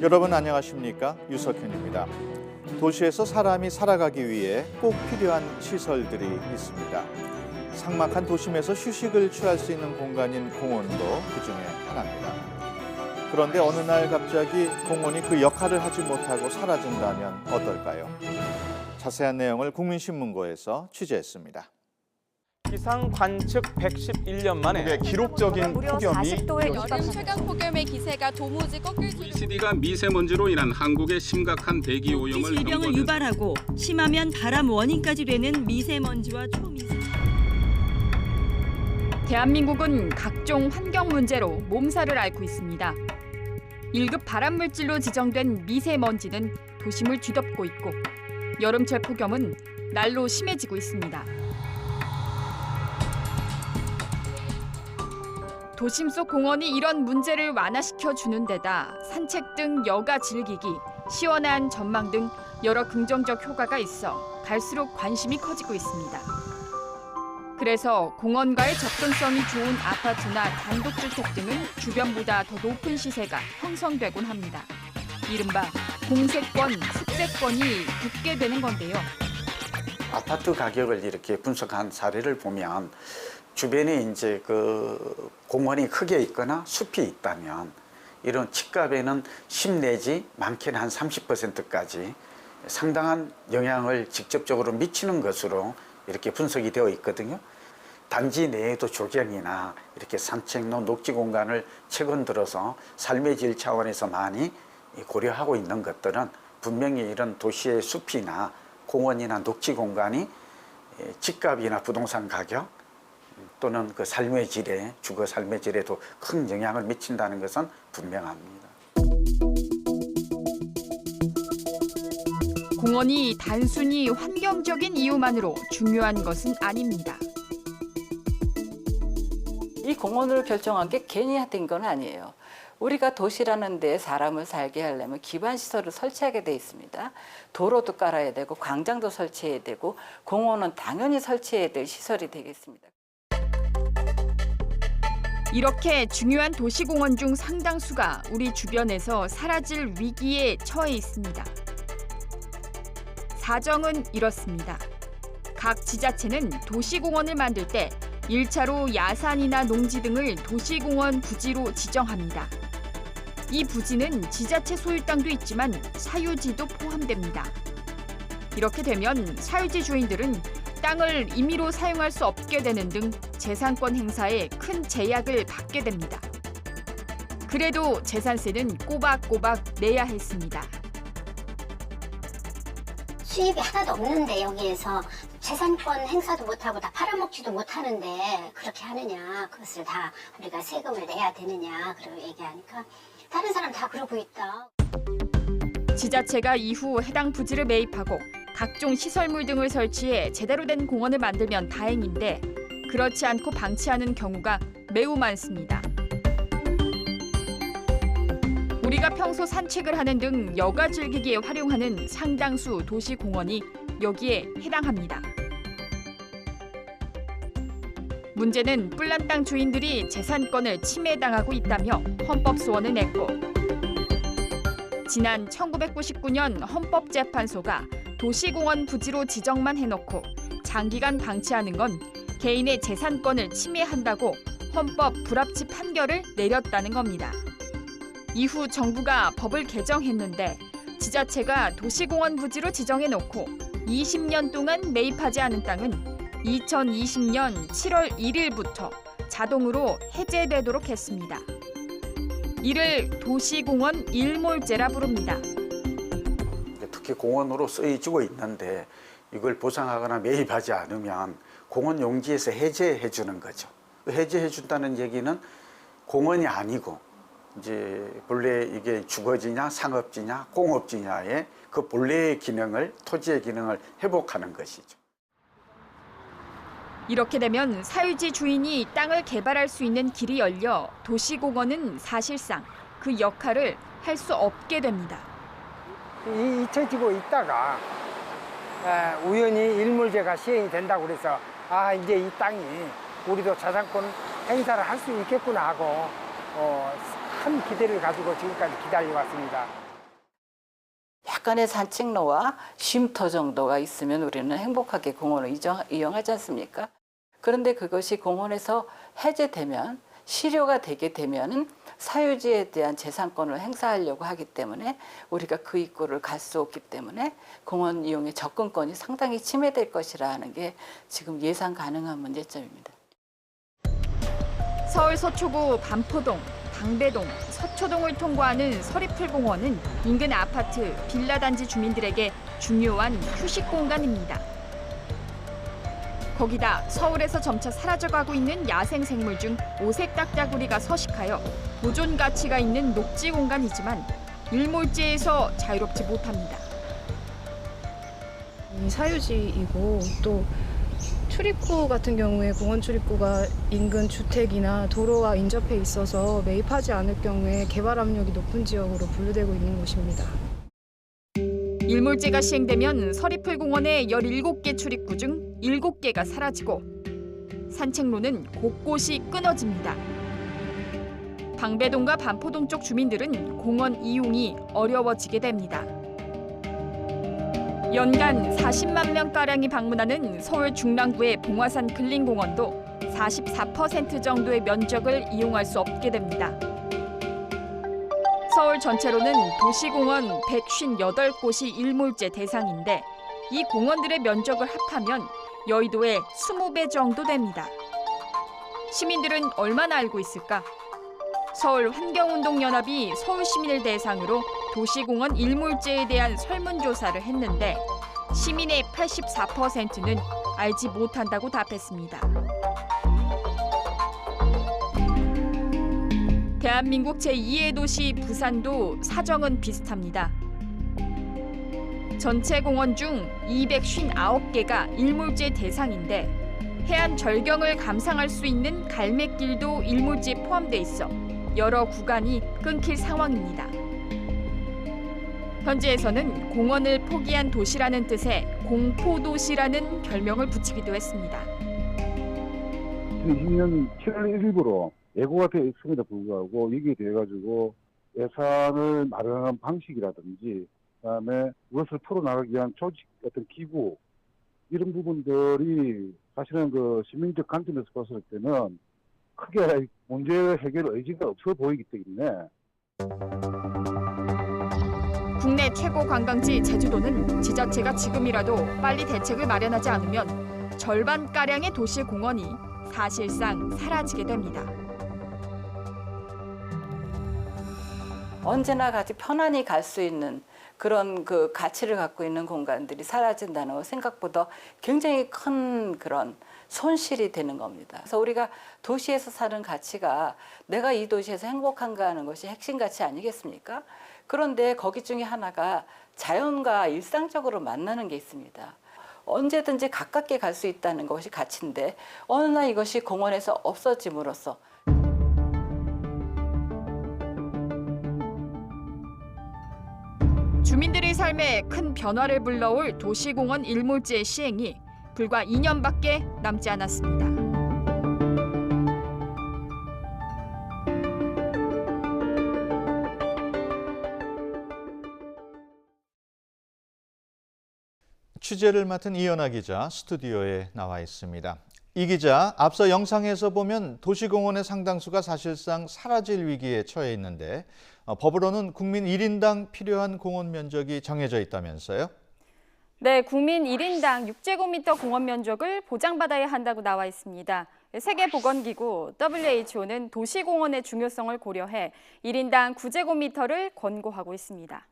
여러분 안녕하십니까? 유석현입니다. 도시에서 사람이 살아가기 위해 꼭 필요한 시설들이 있습니다. 삭막한 도심에서 휴식을 취할 수 있는 공간인 공원도 그중에 하나입니다. 그런데 어느 날 갑자기 공원이 그 역할을 하지 못하고 사라진다면 어떨까요? 자세한 내용을 국민신문고에서 취재했습니다. 기상 관측 111년 만에 기록적인 무려 폭염이 40도에 여름 최강 폭염의 기세가 도무지 꺾일 수 OECD가 미세먼지로 인한 한국의 심각한 대기 오염을 질병을 경고하는 유발하고 심하면 발암 원인까지 되는 미세먼지와 초미세. 대한민국은 각종 환경 문제로 몸살을 앓고 있습니다. 1급 발암물질로 지정된 미세먼지는 도심을 뒤덮고 있고 여름철 폭염은 날로 심해지고 있습니다. 도심 속 공원이 이런 문제를 완화시켜 주는 데다 산책 등 여가 즐기기, 시원한 전망 등 여러 긍정적 효과가 있어 갈수록 관심이 커지고 있습니다. 그래서 공원과의 접근성이 좋은 아파트나 단독주택 등은 주변보다 더 높은 시세가 형성되곤 합니다. 이른바 공세권, 습세권이 붙게 되는 건데요. 아파트 가격을 이렇게 분석한 사례를 보면 주변에 이제 그 공원이 크게 있거나 숲이 있다면 이런 집값에는 10 내지 많게는 한 30%까지 상당한 영향을 직접적으로 미치는 것으로 이렇게 분석이 되어 있거든요. 단지 내에도 조경이나 이렇게 산책로, 녹지 공간을 최근 들어서 삶의 질 차원에서 많이 고려하고 있는 것들은 분명히 이런 도시의 숲이나 공원이나 녹지 공간이 집값이나 부동산 가격 또는 그 삶의 질에, 주거 삶의 질에도 큰 영향을 미친다는 것은 분명합니다. 공원이 단순히 환경적인 이유만으로 중요한 것은 아닙니다. 이 공원을 결정한 게 괜히 된 건 아니에요. 우리가 도시라는 데 사람을 살게 하려면 기반 시설을 설치하게 돼 있습니다. 도로도 깔아야 되고 광장도 설치해야 되고 공원은 당연히 설치해야 될 시설이 되겠습니다. 이렇게 중요한 도시공원 중 상당수가 우리 주변에서 사라질 위기에 처해 있습니다. 사정은 이렇습니다. 각 지자체는 도시공원을 만들 때 1차로 야산이나 농지 등을 도시공원 부지로 지정합니다. 이 부지는 지자체 소유 땅도 있지만 사유지도 포함됩니다. 이렇게 되면 사유지 주인들은 땅을 임의로 사용할 수 없게 되는 등 재산권 행사에 큰 제약을 받게 됩니다. 그래도 재산세는 꼬박꼬박 내야 했습니다. 수입이 하나도 없는데 여기에서 재산권 행사도 못하고 다 팔아먹지도 못하는데 그렇게 하느냐, 그것을 다 우리가 세금을 내야 되느냐 그러고 얘기하니까 다른 사람 다 그러고 있다. 지자체가 이후 해당 부지를 매입하고 각종 시설물 등을 설치해 제대로 된 공원을 만들면 다행인데 그렇지 않고 방치하는 경우가 매우 많습니다. 우리가 평소 산책을 하는 등 여가 즐기기에 활용하는 상당수 도시공원이 여기에 해당합니다. 문제는 뿔난 땅 주인들이 재산권을 침해당하고 있다며 헌법소원을 냈고 지난 1999년 헌법재판소가 도시공원 부지로 지정만 해놓고 장기간 방치하는 건 개인의 재산권을 침해한다고 헌법 불합치 판결을 내렸다는 겁니다. 이후 정부가 법을 개정했는데 지자체가 도시공원 부지로 지정해놓고 20년 동안 매입하지 않은 땅은 2020년 7월 1일부터 자동으로 해제되도록 했습니다. 이를 도시공원 일몰제라 부릅니다. 특히 공원으로 쓰여지고 있는데 이걸 보상하거나 매입하지 않으면 공원 용지에서 해제해 주는 거죠. 해제해 준다는 얘기는 공원이 아니고 이제 본래 이게 주거지냐 상업지냐 공업지냐의 그 본래의 기능을, 토지의 기능을 회복하는 것이죠. 이렇게 되면 사유지 주인이 땅을 개발할 수 있는 길이 열려 도시공원은 사실상 그 역할을 할 수 없게 됩니다. 잊혀지고 있다가 우연히 일몰제가 시행이 된다고 그래서 이제 이 땅이 우리도 자산권 행사를 할 수 있겠구나 하고 큰 기대를 가지고 지금까지 기다려왔습니다. 약간의 산책로와 쉼터 정도가 있으면 우리는 행복하게 공원을 이용하지 않습니까? 그런데 그것이 공원에서 해제되면, 실효가 되게 되면은 사유지에 대한 재산권을 행사하려고 하기 때문에 우리가 그 입구를 갈 수 없기 때문에 공원 이용의 접근권이 상당히 침해될 것이라는 게 지금 예상 가능한 문제점입니다. 서울 서초구 반포동, 방배동, 서초동을 통과하는 서리풀공원은 인근 아파트, 빌라 단지 주민들에게 중요한 휴식 공간입니다. 거기다 서울에서 점차 사라져가고 있는 야생 생물 중 오색 딱따구리가 서식하여 보존 가치가 있는 녹지 공간이지만 일몰지에서 자유롭지 못합니다. 사유지이고 또 출입구 같은 경우에 공원 출입구가 인근 주택이나 도로와 인접해 있어서 매입하지 않을 경우에 개발 압력이 높은 지역으로 분류되고 있는 곳입니다. 일몰제가 시행되면 서리풀공원의 17개 출입구 중 7개가 사라지고 산책로는 곳곳이 끊어집니다. 방배동과 반포동 쪽 주민들은 공원 이용이 어려워지게 됩니다. 연간 40만 명가량이 방문하는 서울 중랑구의 봉화산 근린공원도 44% 정도의 면적을 이용할 수 없게 됩니다. 서울 전체로는 도시공원 158곳이 일몰제 대상인데 이 공원들의 면적을 합하면 여의도의 20배 정도 됩니다. 시민들은 얼마나 알고 있을까? 서울환경운동연합이 서울시민을 대상으로 도시공원 일몰제에 대한 설문조사를 했는데 시민의 84%는 알지 못한다고 답했습니다. 대한민국 제2의 도시 부산도 사정은 비슷합니다. 전체 공원 중 259개가 일몰제 대상인데 해안 절경을 감상할 수 있는 갈매길도 일몰지에 포함돼 있어 여러 구간이 끊길 상황입니다. 현지에서는 공원을 포기한 도시라는 뜻의 공포도시라는 별명을 붙이기도 했습니다. 2020년 7월 1일부로 예고가 되어 있음에도 불구하고 여기에 대해 가지고 예산을 마련하는 방식이라든지 그다음에 그것을 풀어나가기 위한 조직 어떤 기구 이런 부분들이 사실은 그 시민적 관점에서 봤을 때는 크게 문제 해결 의지가 없어 보이기 때문에 국내 최고 관광지 제주도는 지자체가 지금이라도 빨리 대책을 마련하지 않으면 절반가량의 도시 공원이 사실상 사라지게 됩니다. 언제나 같이 편안히 갈 수 있는 그런 그 가치를 갖고 있는 공간들이 사라진다는 건 생각보다 굉장히 큰 그런 손실이 되는 겁니다. 그래서 우리가 도시에서 사는 가치가 내가 이 도시에서 행복한가 하는 것이 핵심 가치 아니겠습니까? 그런데 거기 중에 하나가 자연과 일상적으로 만나는 게 있습니다. 언제든지 가깝게 갈 수 있다는 것이 가치인데 어느 날 이것이 공원에서 없어짐으로써 주민들의 삶에 큰 변화를 불러올 도시공원 일몰제 시행이 불과 2년밖에 남지 않았습니다. 취재를 맡은 이연아 기자 스튜디오에 나와 있습니다. 이 기자, 앞서 영상에서 보면 도시공원의 상당수가 사실상 사라질 위기에 처해 있는데 법으로는 국민 1인당 필요한 공원 면적이 정해져 있다면서요? 네, 국민 1인당 6제곱미터 공원 면적을 보장받아야 한다고 나와 있습니다. 세계보건기구 WHO는 도시공원의 중요성을 고려해 1인당 9제곱미터를 권고하고 있습니다.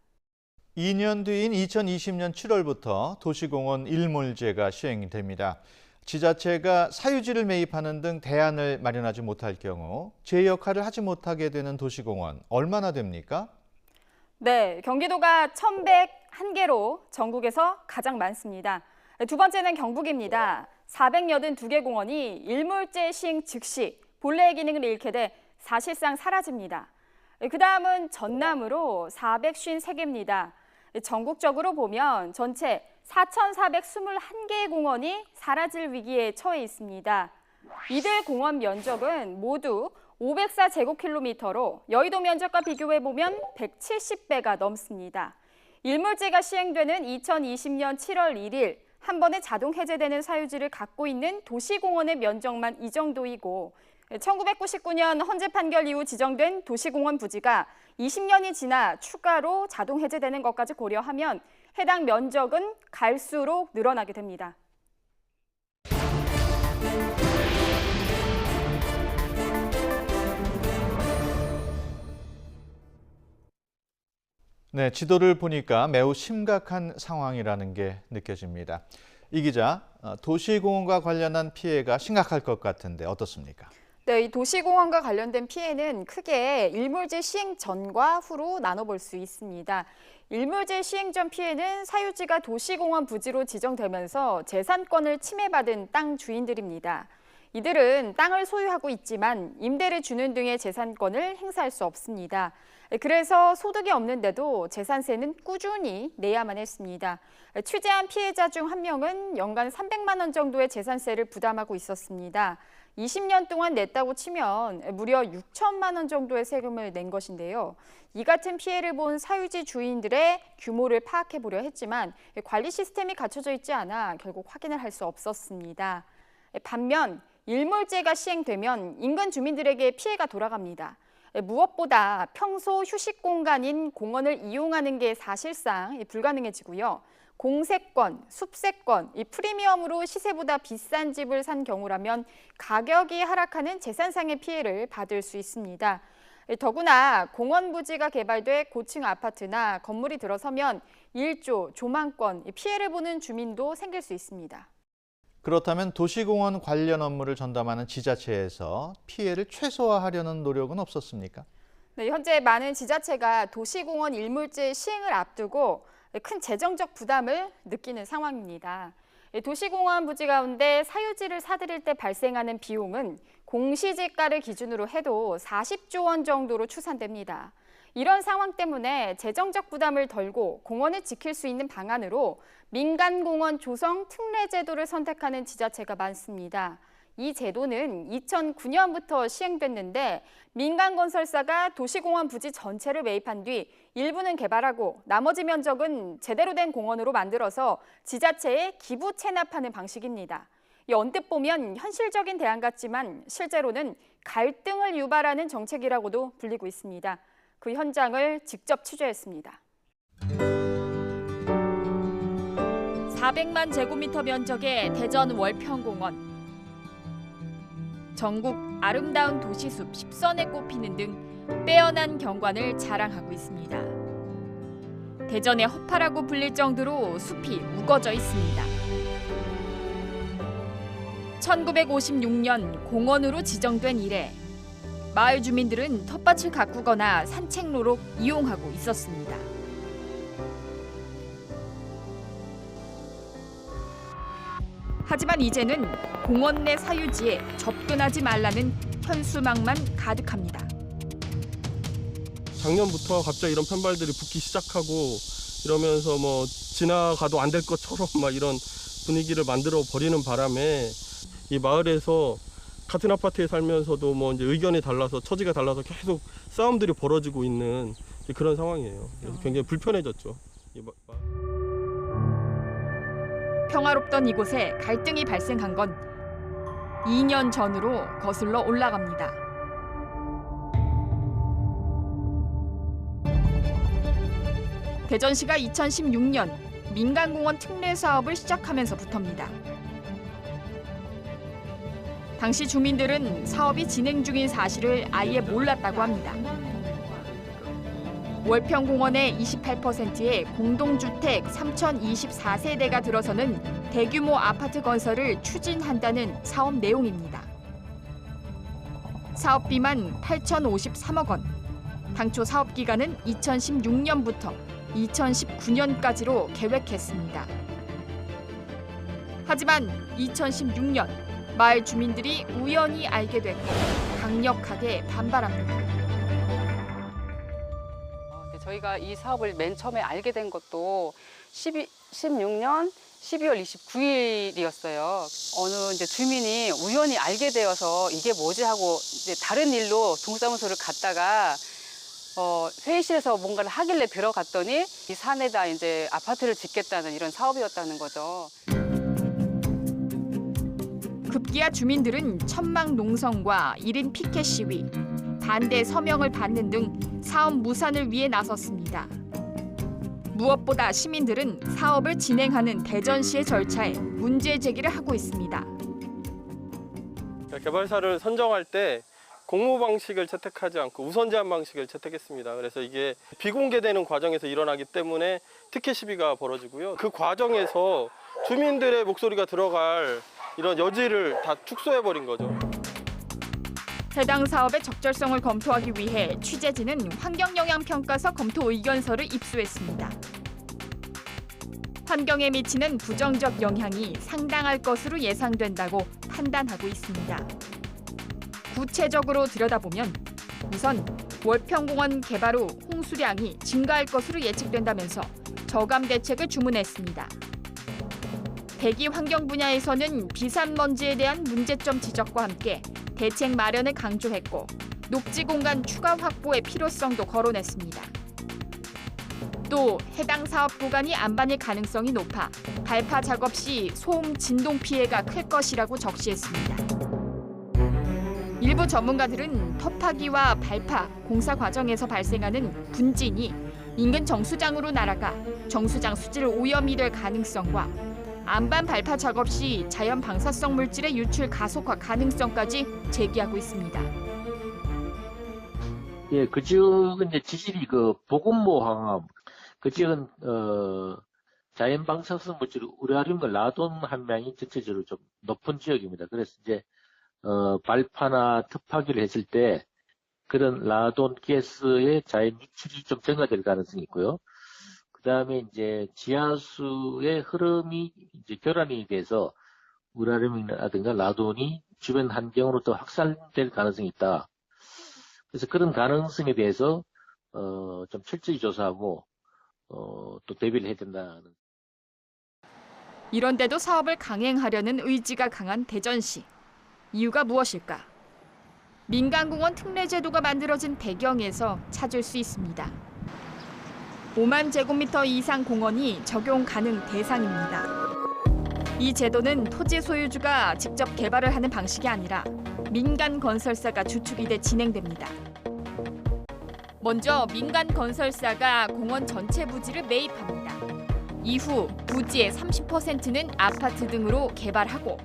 2년 뒤인 2020년 7월부터 도시공원 일몰제가 시행이 됩니다. 지자체가 사유지를 매입하는 등 대안을 마련하지 못할 경우 제 역할을 하지 못하게 되는 도시공원 얼마나 됩니까? 네, 경기도가 1,101개로 전국에서 가장 많습니다. 두 번째는 경북입니다. 482개 공원이 일몰제 시행 즉시 본래의 기능을 잃게 돼 사실상 사라집니다. 그 다음은 전남으로 453개입니다. 전국적으로 보면 전체 4,421개의 공원이 사라질 위기에 처해 있습니다. 이들 공원 면적은 모두 504제곱킬로미터로 여의도 면적과 비교해보면 170배가 넘습니다. 일몰제가 시행되는 2020년 7월 1일 한 번에 자동 해제되는 사유지를 갖고 있는 도시공원의 면적만 이 정도이고 1999년 헌재 판결 이후 지정된 도시공원 부지가 20년이 지나 추가로 자동 해제되는 것까지 고려하면 해당 면적은 갈수록 늘어나게 됩니다. 네, 지도를 보니까 매우 심각한 상황이라는 게 느껴집니다. 이 기자, 도시공원과 관련한 피해가 심각할 것 같은데 어떻습니까? 네, 이 도시공원과 관련된 피해는 크게 일몰제 시행 전과 후로 나눠볼 수 있습니다. 일몰제 시행 전 피해는 사유지가 도시공원 부지로 지정되면서 재산권을 침해받은 땅 주인들입니다. 이들은 땅을 소유하고 있지만 임대를 주는 등의 재산권을 행사할 수 없습니다. 그래서 소득이 없는데도 재산세는 꾸준히 내야만 했습니다. 취재한 피해자 중 한 명은 연간 300만 원 정도의 재산세를 부담하고 있었습니다. 20년 동안 냈다고 치면 무려 6천만 원 정도의 세금을 낸 것인데요. 이 같은 피해를 본 사유지 주인들의 규모를 파악해 보려 했지만 관리 시스템이 갖춰져 있지 않아 결국 확인을 할 수 없었습니다. 반면 일몰제가 시행되면 인근 주민들에게 피해가 돌아갑니다. 무엇보다 평소 휴식 공간인 공원을 이용하는 게 사실상 불가능해지고요. 공세권, 숲세권, 이 프리미엄으로 시세보다 비싼 집을 산 경우라면 가격이 하락하는 재산상의 피해를 받을 수 있습니다. 더구나 공원 부지가 개발돼 고층 아파트나 건물이 들어서면 일조, 조망권, 피해를 보는 주민도 생길 수 있습니다. 그렇다면 도시공원 관련 업무를 전담하는 지자체에서 피해를 최소화하려는 노력은 없었습니까? 네, 현재 많은 지자체가 도시공원 일몰제 시행을 앞두고 큰 재정적 부담을 느끼는 상황입니다. 도시공원 부지 가운데 사유지를 사들일 때 발생하는 비용은 공시지가를 기준으로 해도 40조 원 정도로 추산됩니다. 이런 상황 때문에 재정적 부담을 덜고 공원을 지킬 수 있는 방안으로 민간공원 조성 특례 제도를 선택하는 지자체가 많습니다. 이 제도는 2009년부터 시행됐는데 민간 건설사가 도시공원 부지 전체를 매입한 뒤 일부는 개발하고 나머지 면적은 제대로 된 공원으로 만들어서 지자체에 기부 체납하는 방식입니다. 언뜻 보면 현실적인 대안 같지만 실제로는 갈등을 유발하는 정책이라고도 불리고 있습니다. 그 현장을 직접 취재했습니다. 400만 제곱미터 면적의 대전 월평공원. 전국 아름다운 도시숲 10선에 꼽히는 등 빼어난 경관을 자랑하고 있습니다. 대전의 허파라고 불릴 정도로 숲이 우거져 있습니다. 1956년 공원으로 지정된 이래 마을 주민들은 텃밭을 가꾸거나 산책로로 이용하고 있었습니다. 하지만 이제는 공원 내 사유지에 접근하지 말라는 현수막만 가득합니다. 작년부터 갑자기 이런 편발들이 붙기 시작하고 이러면서 뭐 지나가도 안 될 것처럼 막 이런 분위기를 만들어 버리는 바람에 이 마을에서 같은 아파트에 살면서도 뭐 이제 의견이 달라서 처지가 달라서 계속 싸움들이 벌어지고 있는 그런 상황이에요. 그래서 굉장히 불편해졌죠. 평화롭던 이곳에 갈등이 발생한 건 2년 전으로 거슬러 올라갑니다. 대전시가 2016년 민간공원 특례 사업을 시작하면서부터입니다. 당시 주민들은 사업이 진행 중인 사실을 아예 몰랐다고 합니다. 월평공원의 28%의 공동주택 3,024세대가 들어서는 대규모 아파트 건설을 추진한다는 사업 내용입니다. 사업비만 8,053억 원. 당초 사업 기간은 2016년부터 2019년까지로 계획했습니다. 하지만 2016년 마을 주민들이 우연히 알게 됐고 강력하게 반발합니다. 저희가 이 사업을 맨 처음에 알게 된 것도 16년 12월 29일이었어요. 어느 이제 주민이 우연히 알게 되어서 이게 뭐지 하고 이제 다른 일로 동사무소를 갔다가 회의실에서 뭔가를 하길래 들어갔더니 이 산에다 이제 아파트를 짓겠다는 이런 사업이었다는 거죠. 급기야 주민들은 천막 농성과 1인 피켓 시위, 반대 서명을 받는 등 사업 무산을 위해 나섰습니다. 무엇보다 시민들은 사업을 진행하는 대전시의 절차에 문제 제기를 하고 있습니다. 개발사를 선정할 때 공모 방식을 채택하지 않고 우선 제안 방식을 채택했습니다. 그래서 이게 비공개되는 과정에서 일어나기 때문에 티켓 시비가 벌어지고요. 그 과정에서 주민들의 목소리가 들어갈 이런 여지를 다 축소해버린 거죠. 해당 사업의 적절성을 검토하기 위해 취재진은 환경영향평가서 검토 의견서를 입수했습니다. 환경에 미치는 부정적 영향이 상당할 것으로 예상된다고 판단하고 있습니다. 구체적으로 들여다보면 우선 월평공원 개발 후 홍수량이 증가할 것으로 예측된다면서 저감 대책을 주문했습니다. 대기 환경 분야에서는 비산먼지에 대한 문제점 지적과 함께 대책 마련을 강조했고 녹지 공간 추가 확보의 필요성도 거론했습니다. 또 해당 사업 구간이 안반일 가능성이 높아 발파 작업 시 소음, 진동 피해가 클 것이라고 적시했습니다. 일부 전문가들은 터파기와 발파, 공사 과정에서 발생하는 분진이 인근 정수장으로 날아가 정수장 수질 오염이 될 가능성과 안반 발파 작업 시 자연 방사성 물질의 유출 가속화 가능성까지 제기하고 있습니다. 예, 그 지역은 이제 지질이 보건모 항암, 그 지역은 자연 방사성 물질 우라늄과 라돈 함량이 전체적으로 좀 높은 지역입니다. 그래서 이제 발파나 터파기를 했을 때 그런 라돈 가스의 자연 유출이 좀 증가될 가능성이 있고요. 그 다음에 이제 지하수의 흐름이 이제 교란이 돼서 우라늄이라든가 라돈이 주변 환경으로 더 확산될 가능성이 있다. 그래서 그런 가능성에 대해서 좀 철저히 조사하고 또 대비를 해야 된다는. 이런데도 사업을 강행하려는 의지가 강한 대전시. 이유가 무엇일까? 민간공원 특례제도가 만들어진 배경에서 찾을 수 있습니다. 5만 제곱미터 이상 공원이 적용 가능 대상입니다. 이 제도는 토지 소유주가 직접 개발을 하는 방식이 아니라 민간 건설사가 주축이 돼 진행됩니다. 먼저 민간 건설사가 공원 전체 부지를 매입합니다. 이후 부지의 30%는 아파트 등으로 개발하고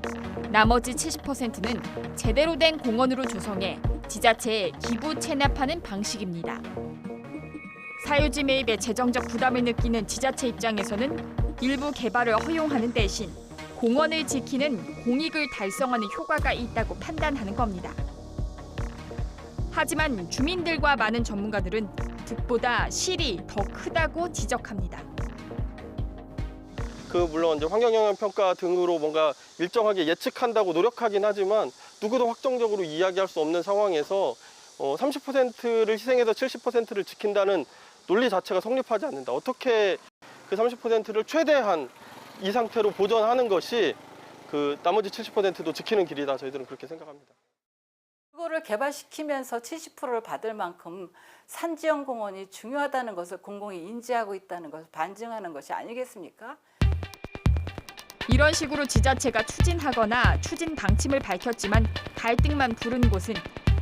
나머지 70%는 제대로 된 공원으로 조성해 지자체에 기부 체납하는 방식입니다. 사유지 매입에 재정적 부담을 느끼는 지자체 입장에서는 일부 개발을 허용하는 대신 공원을 지키는 공익을 달성하는 효과가 있다고 판단하는 겁니다. 하지만 주민들과 많은 전문가들은 득보다 실이 더 크다고 지적합니다. 물론 이제 환경영향평가 등으로 뭔가 일정하게 예측한다고 노력하긴 하지만 누구도 확정적으로 이야기할 수 없는 상황에서 30%를 희생해서 70%를 지킨다는 논리 자체가 성립하지 않는다. 어떻게 그 30%를 최대한 이 상태로 보존하는 것이 그 나머지 70%도 지키는 길이다. 저희들은 그렇게 생각합니다. 그거를 개발시키면서 70%를 받을 만큼 산지연공원이 중요하다는 것을 공공이 인지하고 있다는 것을 반증하는 것이 아니겠습니까? 이런 식으로 지자체가 추진하거나 추진 방침을 밝혔지만 갈등만 부른 곳은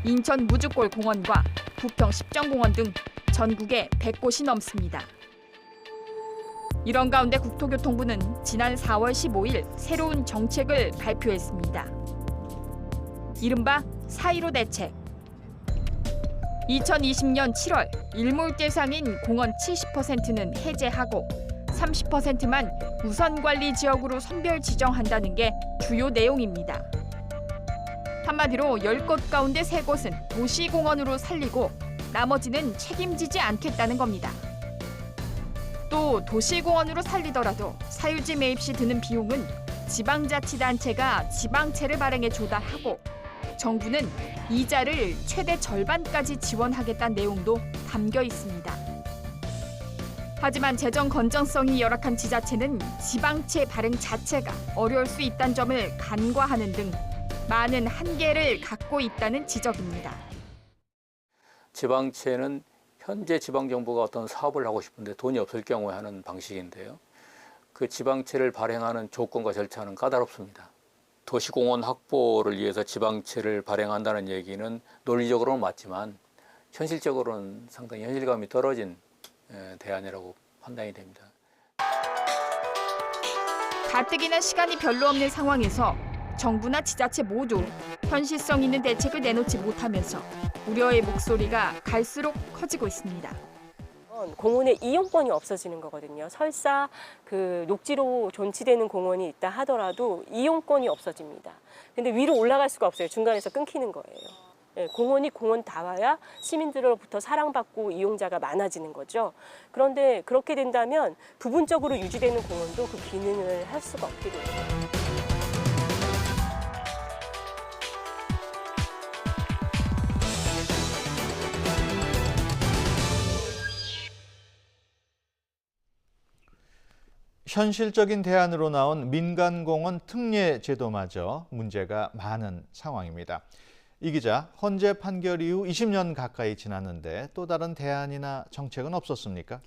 인천 무주골 공원과 부평 십정공원 등 전국에 100곳이 넘습니다. 이런 가운데 국토교통부는 지난 4월 15일 새로운 정책을 발표했습니다. 이른바 4.15 대책. 2020년 7월 일몰 대상인 공원 70%는 해제하고 30%만 우선관리 지역으로 선별 지정한다는 게 주요 내용입니다. 한마디로 10곳 가운데 3곳은 도시공원으로 살리고 나머지는 책임지지 않겠다는 겁니다. 또 도시공원으로 살리더라도 사유지 매입 시 드는 비용은 지방자치단체가 지방채를 발행해 조달하고 정부는 이자를 최대 절반까지 지원하겠다는 내용도 담겨 있습니다. 하지만 재정 건전성이 열악한 지자체는 지방채 발행 자체가 어려울 수 있다는 점을 간과하는 등 많은 한계를 갖고 있다는 지적입니다. 지방채는 현재 지방정부가 어떤 사업을 하고 싶은데 돈이 없을 경우에 하는 방식인데요. 그 지방채를 발행하는 조건과 절차는 까다롭습니다. 도시공원 확보를 위해서 지방채를 발행한다는 얘기는 논리적으로는 맞지만 현실적으로는 상당히 현실감이 떨어진 대안이라고 판단이 됩니다. 가뜩이나 시간이 별로 없는 상황에서 정부나 지자체 모두 현실성 있는 대책을 내놓지 못하면서 우려의 목소리가 갈수록 커지고 있습니다. 공원의 이용권이 없어지는 거거든요. 설사 그 녹지로 존치되는 공원이 있다 하더라도 이용권이 없어집니다. 근데 위로 올라갈 수가 없어요. 중간에서 끊기는 거예요. 예, 공원이 공원다워야 시민들로부터 사랑받고 이용자가 많아지는 거죠. 그런데 그렇게 된다면 부분적으로 유지되는 공원도 그 기능을 할 수가 없게 돼요. 현실적인 대안으로 나온 민간공원 특례 제도마저 문제가 많은 상황입니다. 이 기자, 헌재 판결 이후 20년 가까이 지났는데 또 다른 대안이나 정책은 없었습니까?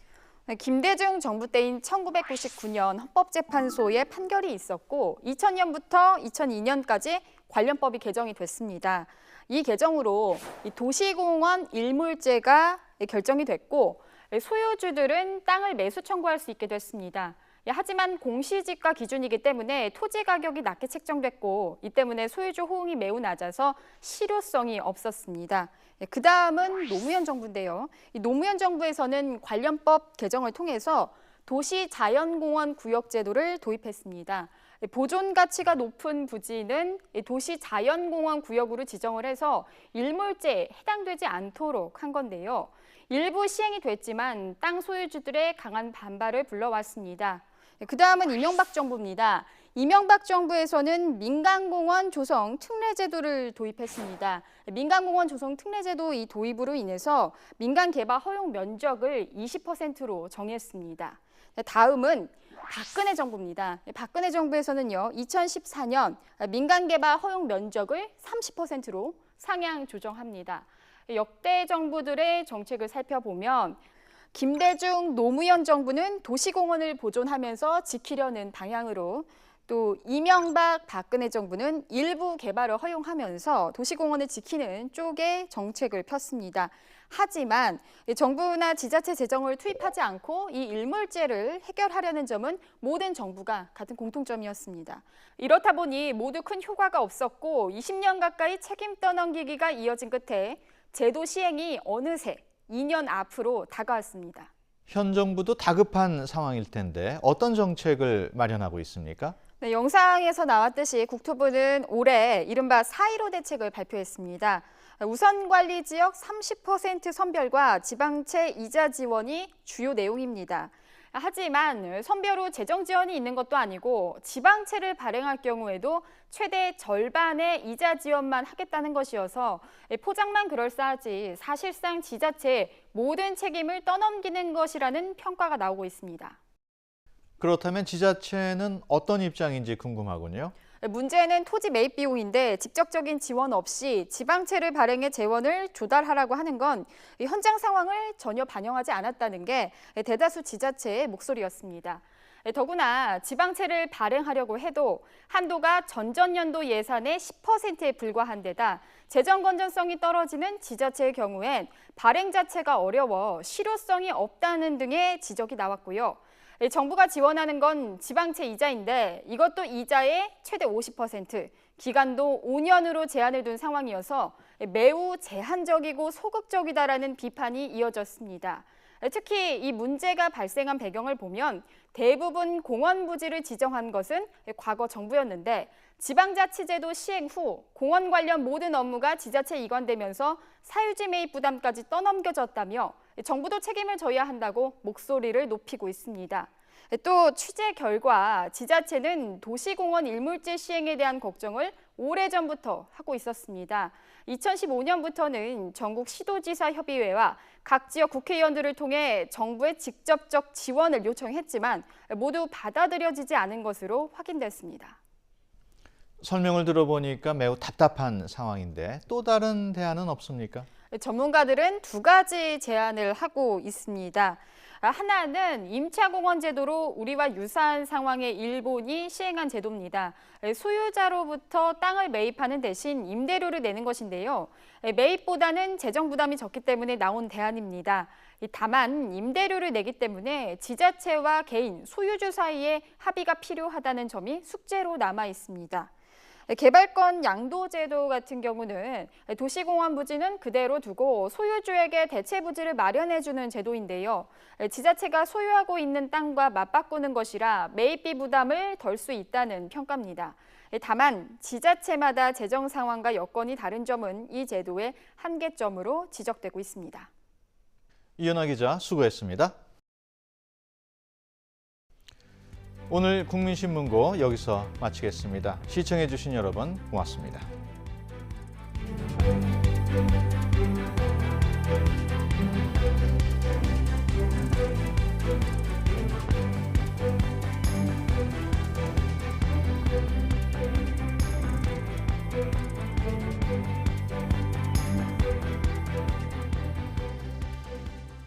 김대중 정부 때인 1999년 헌법재판소의 판결이 있었고 2000년부터 2002년까지 관련법이 개정이 됐습니다. 이 개정으로 도시공원 일몰제가 결정이 됐고 소유주들은 땅을 매수 청구할 수 있게 됐습니다. 하지만 공시지가 기준이기 때문에 토지 가격이 낮게 책정됐고 이 때문에 소유주 호응이 매우 낮아서 실효성이 없었습니다. 그 다음은 노무현 정부인데요. 이 노무현 정부에서는 관련법 개정을 통해서 도시자연공원 구역제도를 도입했습니다. 보존 가치가 높은 부지는 도시자연공원 구역으로 지정을 해서 일몰제에 해당되지 않도록 한 건데요. 일부 시행이 됐지만 땅 소유주들의 강한 반발을 불러왔습니다. 그 다음은 이명박 정부입니다. 이명박 정부에서는 민간공원 조성 특례제도를 도입했습니다. 민간공원 조성 특례제도 이 도입으로 인해서 민간 개발 허용 면적을 20%로 정했습니다. 다음은 박근혜 정부입니다. 박근혜 정부에서는요, 2014년 민간 개발 허용 면적을 30%로 상향 조정합니다. 역대 정부들의 정책을 살펴보면 김대중, 노무현 정부는 도시공원을 보존하면서 지키려는 방향으로 또 이명박, 박근혜 정부는 일부 개발을 허용하면서 도시공원을 지키는 쪽의 정책을 폈습니다. 하지만 정부나 지자체 재정을 투입하지 않고 이 일몰제를 해결하려는 점은 모든 정부가 같은 공통점이었습니다. 이렇다 보니 모두 큰 효과가 없었고 20년 가까이 책임 떠넘기기가 이어진 끝에 제도 시행이 어느새 2년 앞으로 다가왔습니다. 현 정부도 다급한 상황일 텐데 어떤 정책을 마련하고 있습니까? 네, 영상에서 나왔듯이 국토부는 올해 이른바 4.15 대책을 발표했습니다. 우선관리지역 30% 선별과 지방채 이자 지원이 주요 내용입니다. 하지만 선별 후 재정 지원이 있는 것도 아니고 지방채를 발행할 경우에도 최대 절반의 이자 지원만 하겠다는 것이어서 포장만 그럴싸하지 사실상 지자체에 모든 책임을 떠넘기는 것이라는 평가가 나오고 있습니다. 그렇다면 지자체는 어떤 입장인지 궁금하군요. 문제는 토지 매입 비용인데 직접적인 지원 없이 지방채를 발행해 재원을 조달하라고 하는 건 현장 상황을 전혀 반영하지 않았다는 게 대다수 지자체의 목소리였습니다. 더구나 지방채를 발행하려고 해도 한도가 전전년도 예산의 10%에 불과한 데다 재정 건전성이 떨어지는 지자체의 경우엔 발행 자체가 어려워 실효성이 없다는 등의 지적이 나왔고요. 정부가 지원하는 건 지방채 이자인데 이것도 이자의 최대 50%, 기간도 5년으로 제한을 둔 상황이어서 매우 제한적이고 소극적이다라는 비판이 이어졌습니다. 특히 이 문제가 발생한 배경을 보면 대부분 공원 부지를 지정한 것은 과거 정부였는데 지방자치제도 시행 후 공원 관련 모든 업무가 지자체에 이관되면서 사유지 매입 부담까지 떠넘겨졌다며 정부도 책임을 져야 한다고 목소리를 높이고 있습니다. 또 취재 결과 지자체는 도시공원 일몰제 시행에 대한 걱정을 오래전부터 하고 있었습니다. 2015년부터는 전국 시도지사 협의회와 각 지역 국회의원들을 통해 정부에 직접적 지원을 요청했지만 모두 받아들여지지 않은 것으로 확인됐습니다. 설명을 들어보니까 매우 답답한 상황인데 또 다른 대안은 없습니까? 전문가들은 두 가지 제안을 하고 있습니다. 하나는 임차공원 제도로 우리와 유사한 상황의 일본이 시행한 제도입니다. 소유자로부터 땅을 매입하는 대신 임대료를 내는 것인데요. 매입보다는 재정 부담이 적기 때문에 나온 대안입니다. 다만 임대료를 내기 때문에 지자체와 개인, 소유주 사이에 합의가 필요하다는 점이 숙제로 남아 있습니다. 개발권 양도제도 같은 경우는 도시공원 부지는 그대로 두고 소유주에게 대체 부지를 마련해주는 제도인데요. 지자체가 소유하고 있는 땅과 맞바꾸는 것이라 매입비 부담을 덜 수 있다는 평가입니다. 다만 지자체마다 재정 상황과 여건이 다른 점은 이 제도의 한계점으로 지적되고 있습니다. 이현아 기자 수고했습니다. 오늘 국민신문고 여기서 마치겠습니다. 시청해주신 여러분 고맙습니다.